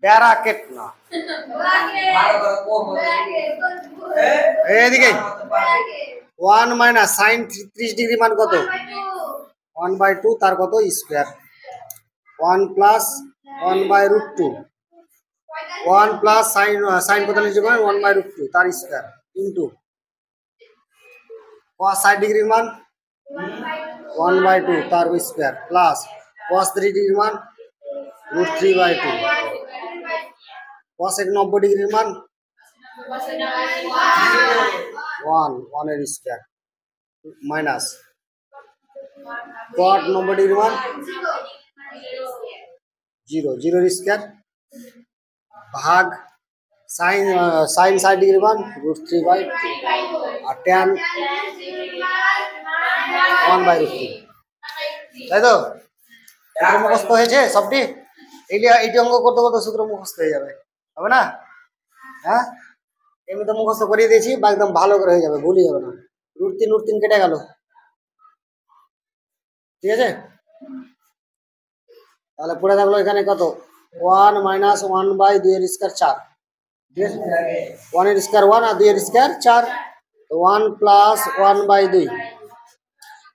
প্যারাকেট না, এদিকে 1 minus sine 30 degree মান কত 1/2 তার কত square 1 plus 1/√2 1 plus sign 45 degree মান 1/√2 তার স্কোয়ার ইন্টু cos 60 ডিগ্রি মান 1/2 তার স্কোয়ার প্লাস cos 3 ডিগ্রি মান √3/2 cos 90 ডিগ্রি মান 1 এর স্কোয়ার মাইনাস cot 90 ডিগ্রি মান 0 এর স্কোয়ার ভাগ সাইন 60 ডিগ্রি মান √3/2 আর tan 1/√3 তাই তো সূত্র মুখস্থ হয়েছে সবটি এইটি অঙ্ক করতে করতে সূত্র মুখস্থ হয়ে যাবে হবে না হ্যাঁ এমনি তো মুখস্থ করিয়ে দিয়েছি বা একদম ভালো করে হয়ে যাবে ভুলই যাবে না √3 কেটে গেল ঠিক আছে তাহলে পড়ে থাকলো এখানে কত 1 মাইনাস 1/2 এর স্কয়ার 4 1 এর স্কয়ার 1 আর 2 এর স্কয়ার 4 তো 1 প্লাস 1/2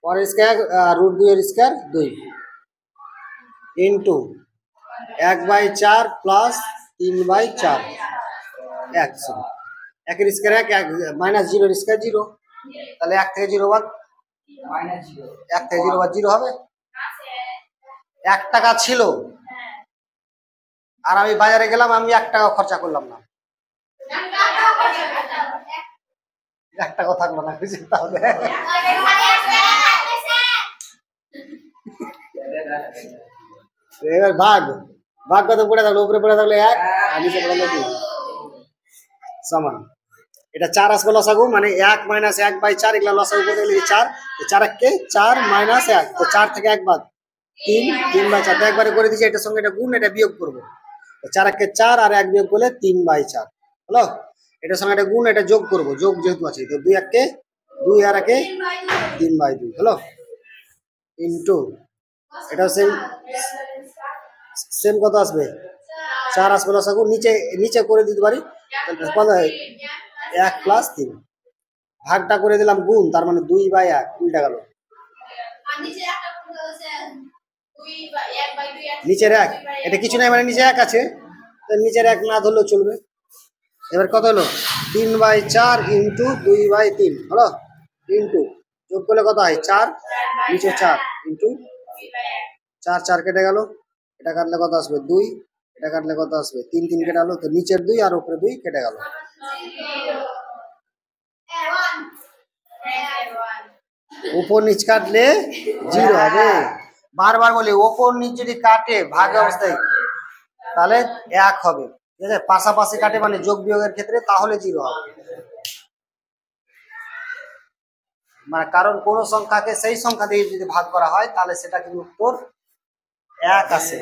1 এর স্কয়ার √2 এর স্কয়ার 2 ইনটু 1/4 প্লাস 3/4 1 এর স্কয়ার 1 মাইনাস 0 এর স্কয়ার 0 তাহলে 1 থেকে 0 বাদ মাইনাস 0 1 থেকে 0 বাদ 0 হবে 1 টাকা ছিল আর আমি বাজারে গেলাম আমি 1 টাকা খরচা করলাম না 1 টাকা থাকলো না কিছু তাহলে এবার ভাগ কত পড়ে থাকলো উপরে পড়ে থাকলো 1 আর নিচে পড়ে থাকলো 2 সমান এটা 4 আসবে লসাগু মানে 1 মাইনাস 1/4 এগুলা লসাগু করতে গেলে 4 তো 4 কে 4 মাইনাস 1 তো 4 থেকে 1 বাদ 3/4 তো একবারে করে দিয়েছি এটার সঙ্গে এটা গুণ এটা বিয়োগ করব তো 4 কে 4 আর 1 বিয়োগ করলে 3/4 হলো এটার সঙ্গে এটা গুণ এটা যোগ করব যোগ যেহেতু আছে তো 2 কে 2 আর 1 কে 3/2 হলো ইনটু এটা সেম কত আসবে 4 আসবে লসাগু নিচে করে দিতে পারি কত হয় 1 প্লাস 3 ভাগটা করে দিলাম গুণ তার মানে 2/1 উল্টা গেল নিচের 1 এটা কিছু নাই মানে নিচে 1 আছে তো নিচের 1 না ধরলেও চলবে এবার কত হলো 3/4 ইনটু 2/3 হলো ইনটু যোগ করলে কত হয় 4 নিচে 4 ইনটু 4 কেটে গেল এটা কাটলে কত আসবে 2 এটা কাটলে কত আসবে 3 কেটে গেল তো নিচের 2 আর উপরে 2 কেটে গেল উপর নিচ কাটলে 0 হবে বারবার বলি উপর নিচ যদি কাটে ভাগ অবস্থায় তাহলে 1 হবে ঠিক আছে পাশাপাশি কাটে মানে যোগ বিয়োগের ক্ষেত্রে তাহলে 0 হবে মানে কারণ কোন সংখ্যাকে সেই সংখ্যা দিয়ে যদি ভাগ করা হয় তাহলে সেটা কিন্তু উত্তর 1 আসে